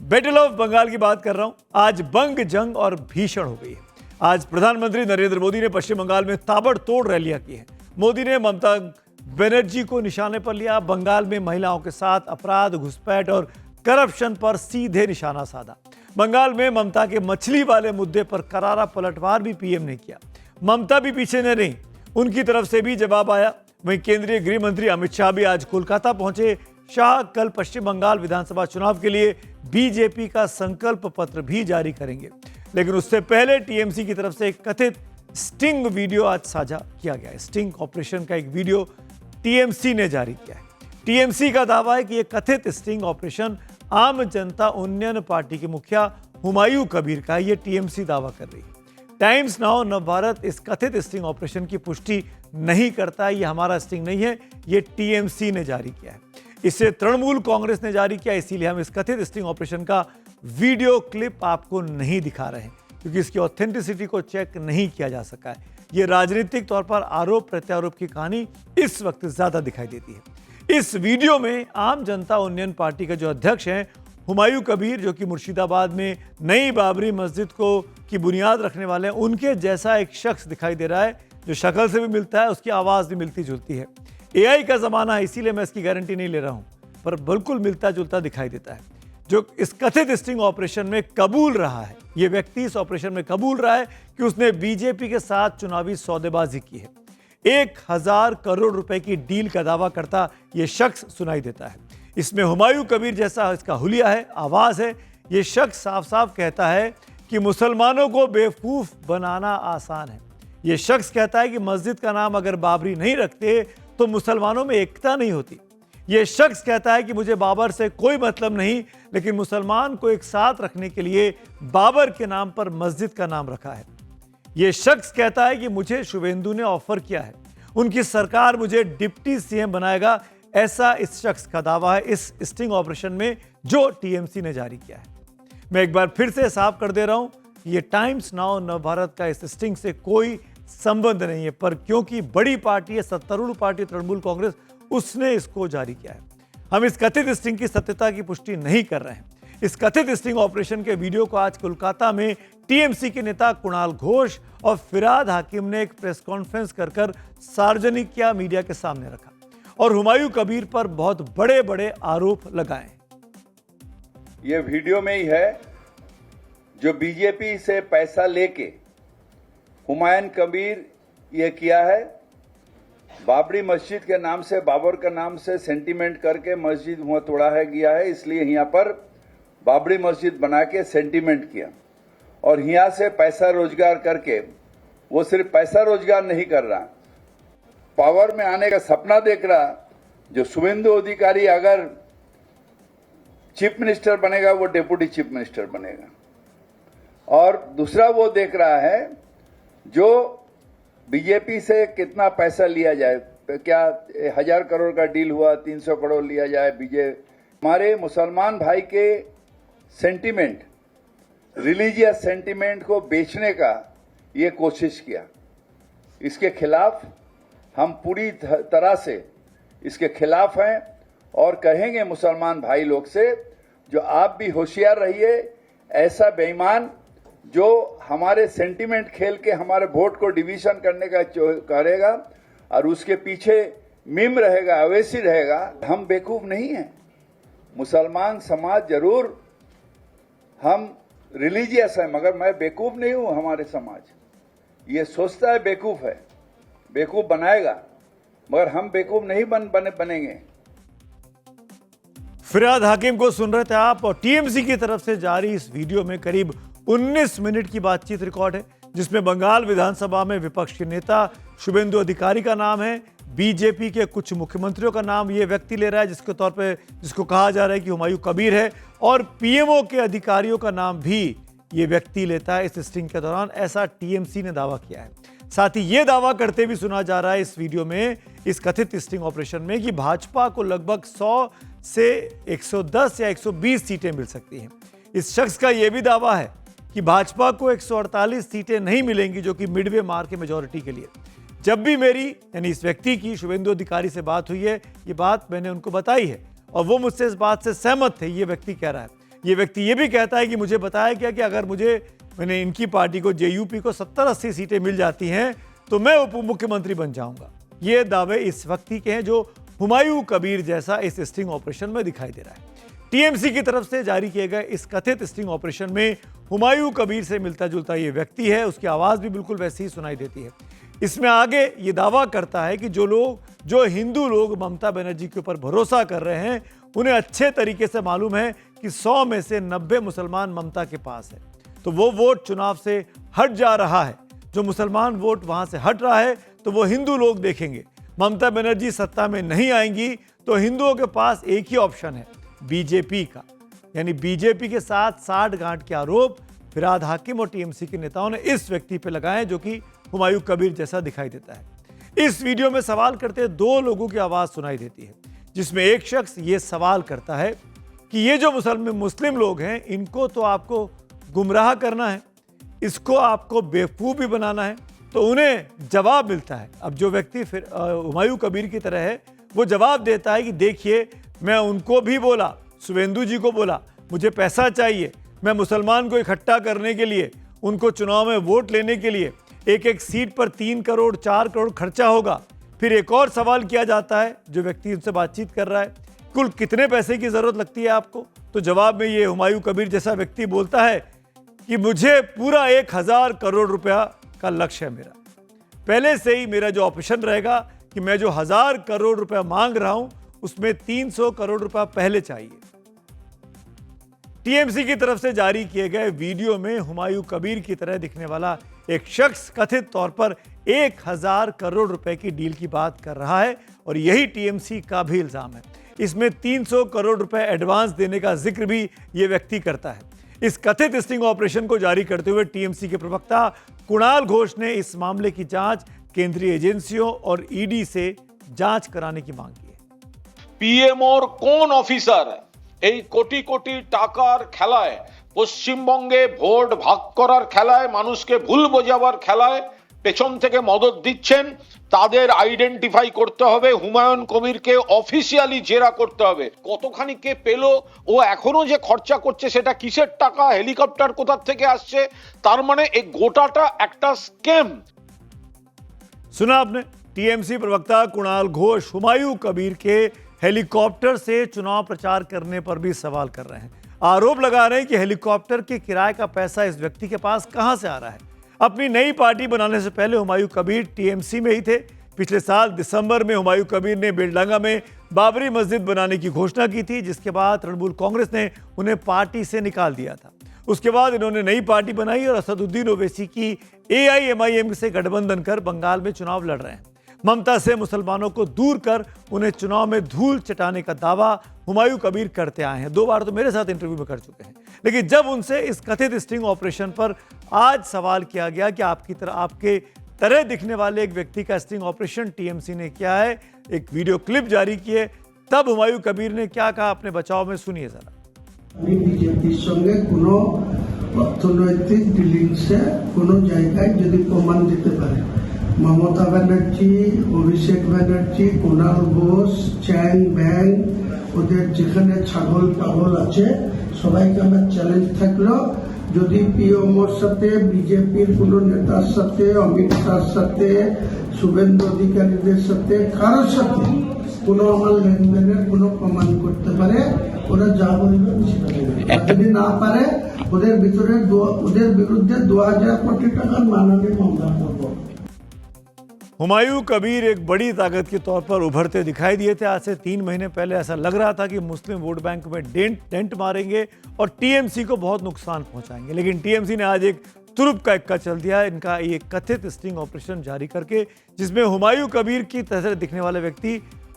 Battle of Bengal की बात कर रहा हूं। आज बंग जंग और भीषण हो गई है। आज प्रधानमंत्री नरेंद्र मोदी ने पश्चिम बंगाल में ताबड़तोड़ रैलियां की हैं। मोदी ने ममता बनर्जी को निशाने पर लिया। बंगाल में महिलाओं के साथ अपराध, घुसपैठ और करप्शन पर सीधे निशाना साधा। बंगाल में ममता के मछली वाले मुद्दे पर करारा पलटवार भी पीएम ने किया। ममता भी पीछे न रही, उनकी तरफ से भी जवाब आया। वहीं केंद्रीय गृह मंत्री अमित शाह भी आज कोलकाता पहुंचे। शाह कल पश्चिम बंगाल विधानसभा चुनाव के लिए बीजेपी का संकल्प पत्र भी जारी करेंगे। लेकिन उससे पहले टीएमसी की तरफ से एक कथित स्टिंग वीडियो आज साझा किया गया है। स्टिंग ऑपरेशन का एक वीडियो टीएमसी ने जारी किया है। टीएमसी का दावा है कि यह कथित स्टिंग ऑपरेशन आम जनता उन्नयन पार्टी के मुखिया हुमायूं कबीर का है। यह टीएमसी दावा कर रही है। टाइम्स नाउ नवभारत इस कथित स्टिंग ऑपरेशन की पुष्टि नहीं करता है। यह हमारा स्टिंग नहीं है, यह टीएमसी ने जारी किया है। इसे तृणमूल कांग्रेस ने जारी किया, इसीलिए हम इस कथित स्टिंग ऑपरेशन का वीडियो क्लिप आपको नहीं दिखा रहे हैं, क्योंकि इसकी ऑथेंटिसिटी को चेक नहीं किया जा सका है। यह राजनीतिक तौर पर आरोप प्रत्यारोप की कहानी इस वक्त ज्यादा दिखाई देती है। इस वीडियो में आम जनता उन्नयन पार्टी के जो अध्यक्ष हैं हुमायूं कबीर, जो कि मुर्शिदाबाद में नई बाबरी मस्जिद को की बुनियाद रखने वाले हैं, उनके जैसा एक शख्स दिखाई दे रहा है, जो शक्ल से भी मिलता है, उसकी आवाज भी मिलती जुलती है। एआई का जमाना है, इसीलिए मैं इसकी गारंटी नहीं ले रहा हूं, पर बिल्कुल मिलता जुलता दिखाई देता है। जो इस कथित स्टिंग ऑपरेशन में कबूल रहा है, ये व्यक्ति इस ऑपरेशन में कबूल रहा है कि उसने बीजेपी के साथ चुनावी सौदेबाजी की है। 1000 करोड़ रुपए की डील का दावा करता यह शख्स सुनाई देता है। इसमें हुमायूं कबीर जैसा इसका हुलिया है, आवाज है। यह शख्स साफ साफ कहता है कि मुसलमानों को बेवकूफ बनाना आसान है। यह शख्स कहता है कि मस्जिद का नाम अगर बाबरी नहीं रखते तो मुसलमानों में एकता नहीं होती। यह शख्स कहता है कि मुझे बाबर से कोई मतलब नहीं, लेकिन मुसलमान को एक साथ रखने के लिए बाबर के नाम पर मस्जिद का नाम रखा है। यह शख्स कहता है कि मुझे शुभेंदु ने ऑफर किया है, उनकी सरकार मुझे डिप्टी सीएम बनाएगा। ऐसा इस शख्स का दावा है इस स्टिंग ऑपरेशन में जो टीएमसी ने जारी किया है। मैं एक बार फिर से साफ कर दे रहा हूं, यह टाइम्स नाउ नवभारत का इस स्टिंग से कोई संबंध नहीं है, पर क्योंकि बड़ी पार्टी है, सत्तारूढ़ पार्टी तृणमूल कांग्रेस, उसने इसको जारी किया है। हम इस कथित स्टिंग की सत्यता की पुष्टि नहीं कर रहे हैं। इस कथित स्टिंग ऑपरेशन के वीडियो को आज कोलकाता में टीएमसी के नेता कुणाल घोष और फिराद हाकिम ने एक प्रेस कॉन्फ्रेंस कर सार्वजनिक किया, मीडिया के सामने रखा और हुमायूं कबीर पर बहुत बड़े बड़े आरोप लगाए। ये वीडियो में ही है जो बीजेपी से पैसा लेके हुमायूं कबीर ये किया है। बाबरी मस्जिद के नाम से, बाबर का नाम से सेंटीमेंट करके मस्जिद वहां तोड़ा है गया है, इसलिए यहाँ पर बाबरी मस्जिद बना के सेंटीमेंट किया और यहाँ से पैसा रोजगार करके वो सिर्फ पैसा रोजगार नहीं कर रहा, पावर में आने का सपना देख रहा। जो शुभेंदु अधिकारी अगर चीफ मिनिस्टर बनेगा वो डेप्यूटी चीफ मिनिस्टर बनेगा। और दूसरा वो देख रहा है जो बीजेपी से कितना पैसा लिया जाए, क्या 1000 करोड़ का डील हुआ, 300 करोड़ लिया जाए हमारे मुसलमान भाई के सेंटीमेंट, रिलीजियस सेंटीमेंट को बेचने का ये कोशिश किया। इसके खिलाफ हम पूरी तरह से इसके खिलाफ हैं और कहेंगे मुसलमान भाई लोग से, जो आप भी होशियार रहिए। ऐसा बेईमान जो हमारे सेंटीमेंट खेल के हमारे वोट को डिवीजन करने का करेगा और उसके पीछे मीम रहेगा, अवैसी रहेगा, हम बेवकूफ नहीं हैं। मुसलमान समाज जरूर हम रिलीजियस है, मगर मैं बेवकूफ नहीं हूं। हमारे समाज ये सोचता है बेवकूफ है, बेवकूफ बनाएगा, मगर हम बेवकूफ नहीं बनेंगे। फिराद हाकिम को सुन रहे थे आप, और टीएमसी की तरफ से जारी इस वीडियो में करीब 19 मिनट की बातचीत रिकॉर्ड है, जिसमें बंगाल विधानसभा में विपक्ष के नेता शुभेंदु अधिकारी का नाम है, बीजेपी के कुछ मुख्यमंत्रियों का नाम ये व्यक्ति ले रहा है, जिसको कहा जा रहा है कि हुमायूं कबीर है, और पीएमओ के अधिकारियों का नाम भी ये व्यक्ति लेता है इस स्टिंग के दौरान। ऐसा टीएमसी ने दावा किया है। साथ ही ये दावा करते भी सुना जा रहा है इस वीडियो में, इस कथित स्टिंग ऑपरेशन में, कि भाजपा को लगभग 100 से 110 या 120 सीटें मिल सकती हैं। इस शख्स का यह भी दावा है कि भाजपा को 148 सीटें नहीं मिलेंगी, जो कि मिडवे मार्क के मेजॉरिटी के लिए। जब भी मेरी, यानी इस व्यक्ति की, शुभेंदु अधिकारी से बात हुई है, ये बात मैंने उनको बताई है और वो मुझसे इस बात से सहमत थे, ये व्यक्ति कह रहा है। ये व्यक्ति ये भी कहता है कि मुझे बताया गया कि अगर मैंने इनकी पार्टी को जेयूपी को 70-80 सीटें मिल जाती हैं तो मैं उप मुख्यमंत्री बन जाऊंगा। ये दावे इस व्यक्ति के हैं जो हुमायूं कबीर जैसा इस स्टिंग ऑपरेशन में दिखाई दे रहा है। टीएमसी की तरफ से जारी किए गए इस कथित स्टिंग ऑपरेशन में हुमायूं कबीर से मिलता जुलता ये व्यक्ति है, उसकी आवाज़ भी बिल्कुल वैसी ही सुनाई देती है। इसमें आगे ये दावा करता है कि जो हिंदू लोग ममता बनर्जी के ऊपर भरोसा कर रहे हैं उन्हें अच्छे तरीके से मालूम है कि 100 में से 90 मुसलमान ममता के पास है, तो वो वोट चुनाव से हट जा रहा है। जो मुसलमान वोट वहां से हट रहा है तो वो हिंदू लोग देखेंगे। ममता बनर्जी सत्ता में नहीं आएंगी तो हिंदुओं के पास एक ही ऑप्शन है, बीजेपी का। यानी बीजेपी के साथ साठगांठ के आरोप फिरहाद हाकिम और टीएमसी के नेताओं ने इस व्यक्ति पर लगाए जो कि हुमायूं कबीर जैसा दिखाई देता है। इस वीडियो में सवाल करते 2 लोगों की आवाज़ सुनाई देती है, जिसमें एक शख्स ये सवाल करता है कि ये जो मुस्लिम लोग हैं इनको तो आपको गुमराह करना है, इसको आपको बेवकूफ़ भी बनाना है। तो उन्हें जवाब मिलता है। अब जो व्यक्ति फिर हुमायूं कबीर की तरह है वो जवाब देता है कि देखिए, मैं उनको भी बोला, शुभेंदु जी को बोला, मुझे पैसा चाहिए, मैं मुसलमान को इकट्ठा करने के लिए, उनको चुनाव में वोट लेने के लिए एक सीट पर 3 करोड़ 4 करोड़ खर्चा होगा। फिर एक और सवाल किया जाता है, जो व्यक्ति उनसे बातचीत कर रहा है, कुल कितने पैसे की ज़रूरत लगती है आपको? तो जवाब में ये हुमायूं कबीर जैसा व्यक्ति बोलता है कि मुझे पूरा 1000 करोड़ रुपया का लक्ष्य है मेरा। पहले से ही मेरा जो ऑप्शन रहेगा कि मैं जो 1000 करोड़ रुपया मांग रहा हूं उसमें 300 करोड़ रुपया पहले चाहिए। टीएमसी की तरफ से जारी किए गए वीडियो में हुमायूं कबीर की तरह दिखने वाला एक शख्स कथित तौर पर 1000 करोड़ रुपए की डील की बात कर रहा है और यही टीएमसी का भी इल्जाम है। इसमें 300 करोड़ रुपए एडवांस देने का जिक्र भी ये व्यक्ति करता है। इस कथित स्टिंग ऑपरेशन को जारी करते हुए टीएमसी के प्रवक्ता कुणाल घोष ने इस मामले की जांच केंद्रीय एजेंसियों और ईडी से जांच कराने की मांग की है। পিএমওর কোন অফিসার এই কোটি কোটি টাকার খেলায়, পশ্চিমবঙ্গে ভোট ভাগ করার খেলায়, মানুষকে ভুল বোঝাবার খেলায় পেছন থেকে মদত দিচ্ছেন, তাদের আইডেন্টিফাই করতে হবে, হুমায়ুন কবিরকে অফিসিয়ালি জেরা করতে হবে। কতখানি কে পেলো, ও এখনো যে খরচা করছে সেটা কিসের টাকা, হেলিকপ্টার কোথা থেকে আসছে, তার মানে এই গোটাটা একটা স্ক্যাম। सुना आपने, टीएमसी प्रवक्ता कुणाल घोष हुमायूं कबीर के हेलीकॉप्टर से चुनाव प्रचार करने पर भी सवाल कर रहे हैं। आरोप लगा रहे हैं कि हेलीकॉप्टर के किराए का पैसा इस व्यक्ति के पास कहां से आ रहा है। अपनी नई पार्टी बनाने से पहले हुमायूं कबीर टीएमसी में ही थे। पिछले साल दिसंबर में हुमायूं कबीर ने बेलडांगा में बाबरी मस्जिद बनाने की घोषणा की थी, जिसके बाद तृणमूल कांग्रेस ने उन्हें पार्टी से निकाल दिया था। उसके बाद इन्होंने नई पार्टी बनाई और असदुद्दीन ओवैसी की एआईएमआईएम से गठबंधन कर बंगाल में चुनाव लड़ रहे हैं। ममता से मुसलमानों को दूर कर उन्हें चुनाव में धूल चटाने का दावा हुमायूं कबीर करते आए हैं। 2 बार तो मेरे साथ इंटरव्यू में कर चुके हैं। लेकिन जब उनसे इस कथित स्टिंग ऑपरेशन पर आज सवाल किया गया कि आपके तरह दिखने वाले एक व्यक्ति का स्टिंग ऑपरेशन टीएमसी ने किया है, एक वीडियो क्लिप जारी किए, तब हुमायूं कबीर ने क्या कहा अपने बचाव में, सुनिए जरा। বিজেপির সঙ্গে কোনো অর্থনৈতিক ডিলিংসে কোনো জায়গায় যদি প্রমাণ দিতে পারে, মমতা ব্যানার্জি, অভিষেক ব্যানার্জি, কুণাল ঘোষ, চ্যাং ব্যাং, ওদের যেখানে ছাগল পাগল আছে সবাইকে আমার চ্যালেঞ্জ থাকলো, যদি পিএমওর সাথে, বিজেপির কোনো নেতার সাথে, অমিত শাহর সাথে, শুভেন্দু অধিকারীদের সাথে, কারোর সাথে কোনো আমার লেনদেনের কোনো প্রমাণ করতে পারে, ওরা যা বলবে সেটা বলবে। যদি না পারে ওদের বিরুদ্ধে 2000 কোটি টাকার মানহানি মামলা করবো। हुमायूं कबीर एक बड़ी ताकत के तौर पर उभरते दिखाई दिए थे। आज से 3 महीने पहले ऐसा लग रहा था कि मुस्लिम वोट बैंक में डेंट मारेंगे और टीएमसी को बहुत नुकसान पहुंचाएंगे, लेकिन टीएमसी ने आज एक तुरुप का इक्का चल दिया इनका ये कथित स्टिंग ऑपरेशन जारी करके, जिसमें हुमायूं कबीर की तरह दिखने वाले व्यक्ति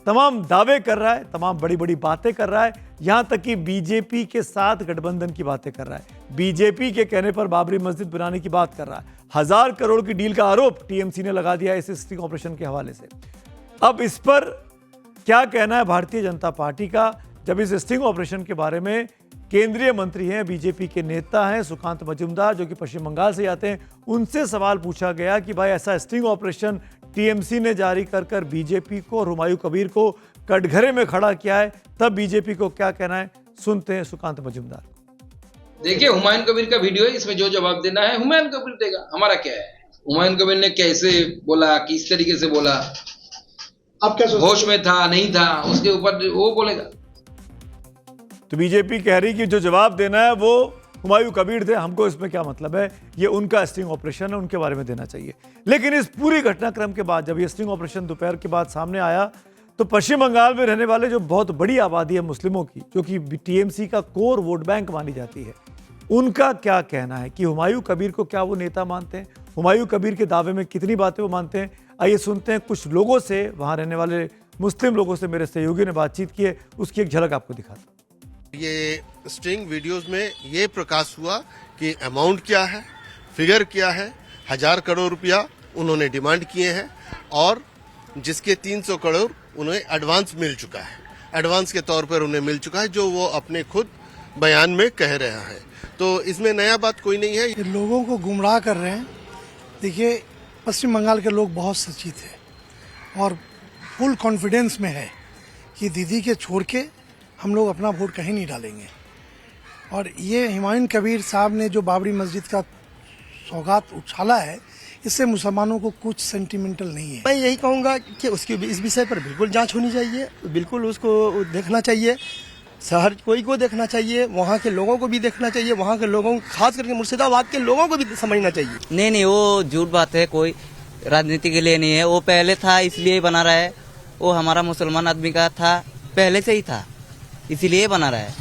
तमाम दावे कर रहा है, तमाम बड़ी बड़ी बातें कर रहा है, यहाँ तक कि बीजेपी के साथ गठबंधन की बातें कर रहा है, बीजेपी के कहने पर बाबरी मस्जिद बनाने की बात कर रहा है। 1000 करोड़ की डील का आरोप टीएमसी ने लगा दिया इस स्टिंग ऑपरेशन के हवाले से। अब इस पर क्या कहना है भारतीय जनता पार्टी का, जब इस स्टिंग ऑपरेशन के बारे में केंद्रीय मंत्री हैं, बीजेपी के नेता हैं सुकांत मजूमदार, जो कि पश्चिम बंगाल से आते हैं, उनसे सवाल पूछा गया कि भाई ऐसा स्टिंग ऑपरेशन टीएमसी ने जारी कर बीजेपी को और हुमायूं कबीर को कटघरे में खड़ा किया है, तब बीजेपी को क्या कहना है, सुनते हैं सुकांत मजूमदार। देखिए हुमायूं कबीर का वीडियो है, इसमें जो जवाब देना है हुमायूं कबीर देगा, हमारा क्या है। हुमायूं कबीर ने कैसे बोला, किस तरीके से बोला, आप क्या सोचते होश में था नहीं था, उसके ऊपर वो बोलेगा। तो बीजेपी कह रही कि जो जवाब देना है वो हुमायूं कबीर थे, हमको इसमें क्या मतलब है, ये उनका स्टिंग ऑपरेशन है, उनके बारे में देना चाहिए। लेकिन इस पूरी घटनाक्रम के बाद जब ये स्टिंग ऑपरेशन दोपहर के बाद सामने आया तो पश्चिम बंगाल में रहने वाले जो बहुत बड़ी आबादी है मुस्लिमों की, जो कि टीएमसी का कोर वोट बैंक मानी जाती है, उनका क्या कहना है कि हुमायूं कबीर को क्या वो नेता मानते हैं, हुमायूं कबीर के दावे में कितनी बातें वो मानते हैं। आइए सुनते हैं कुछ लोगों से, वहाँ रहने वाले मुस्लिम लोगों से मेरे सहयोगी ने बातचीत की है, उसकी एक झलक आपको दिखाता हूं। ये स्ट्रिंग वीडियोस में ये प्रकाश हुआ कि अमाउंट क्या है, फिगर क्या है। 1000 करोड़ रुपया उन्होंने डिमांड किए हैं और जिसके 300 करोड़ उन्हें एडवांस मिल चुका है, एडवांस के तौर पर उन्हें मिल चुका है, जो वो अपने खुद बयान में कह रहा है। तो इसमें नया बात कोई नहीं है। ये लोगों को गुमराह कर रहे हैं। देखिए पश्चिम बंगाल के लोग बहुत सचेत हैं और फुल कॉन्फिडेंस में है कि दीदी के छोड़ के हम लोग अपना वोट कहीं नहीं डालेंगे। और ये हुमायूं कबीर साहब ने जो बाबरी मस्जिद का सौगात उछाला है, इससे मुसलमानों को कुछ सेंटिमेंटल नहीं है। मैं यही कहूँगा कि उसकी इस विषय पर बिल्कुल जांच होनी चाहिए, बिल्कुल उसको देखना चाहिए, शहर कोई को देखना चाहिए, वहाँ के लोगों को भी देखना चाहिए, वहाँ के लोगों खास करके मुर्शिदाबाद के लोगों को भी समझना चाहिए। नहीं, वो झूठ बात है, कोई राजनीति के लिए नहीं है, वो पहले था इसलिए बना रहा है, वो हमारा मुसलमान आदमी का था, पहले से ही था इसीलिए बना रहा है,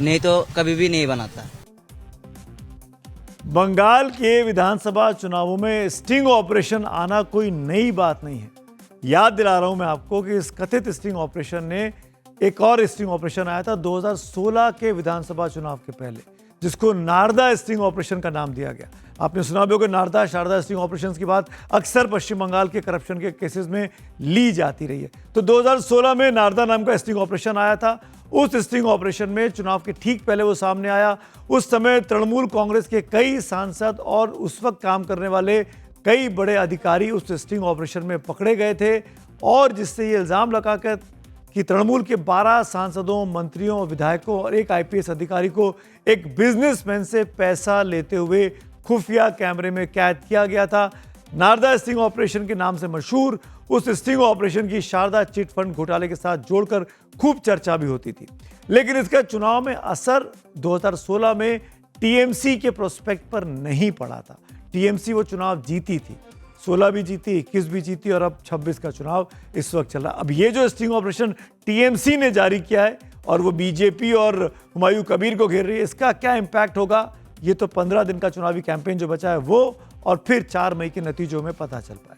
नहीं तो कभी भी नहीं बनाता। बंगाल के विधानसभा चुनावों में स्टिंग ऑपरेशन आना कोई नई बात नहीं है। याद दिला रहा हूं मैं आपको कि इस कथित स्टिंग ऑपरेशन ने एक और स्टिंग ऑपरेशन आया था 2016 के विधानसभा चुनाव के पहले, जिसको नारदा स्टिंग ऑपरेशन का नाम दिया गया। आपने सुना भी होगा, नारदा शारदा स्टिंग ऑपरेशंस की बात अक्सर पश्चिम बंगाल के करप्शन के केसेस में ली जाती रही है। तो 2016 में नारदा नाम का स्टिंग ऑपरेशन आया था। उस स्टिंग ऑपरेशन में चुनाव के ठीक पहले वो सामने आया। उस समय तृणमूल कांग्रेस के कई सांसद और उस वक्त काम करने वाले कई बड़े अधिकारी उस स्टिंग ऑपरेशन में पकड़े गए थे, और जिससे ये इल्ज़ाम लगाकर कि तृणमूल के 12 सांसदों, मंत्रियों, विधायकों और एक आईपीएस अधिकारी को एक बिजनेसमैन से पैसा लेते हुए खुफिया कैमरे में कैद किया गया था। नारदा स्टिंग ऑपरेशन के नाम से मशहूर उस स्टिंग ऑपरेशन की शारदा चिट फंड घोटाले के साथ जोड़कर खूब चर्चा भी होती थी। लेकिन इसका चुनाव में असर 2016 में टीएमसी के प्रोस्पेक्ट पर नहीं पड़ा था। टीएमसी वो चुनाव जीती थी, 16 भी जीती, 21 भी जीती, और अब 26 का चुनाव इस वक्त चल रहा है। अब ये जो स्टिंग ऑपरेशन टीएमसी ने जारी किया है और वो बीजेपी और हुमायूं कबीर को घेर रही है, इसका क्या इम्पैक्ट होगा, ये तो 15 दिन का चुनावी कैंपेन जो बचा है वो, और फिर 4 मई के नतीजों में पता चल पाएगा।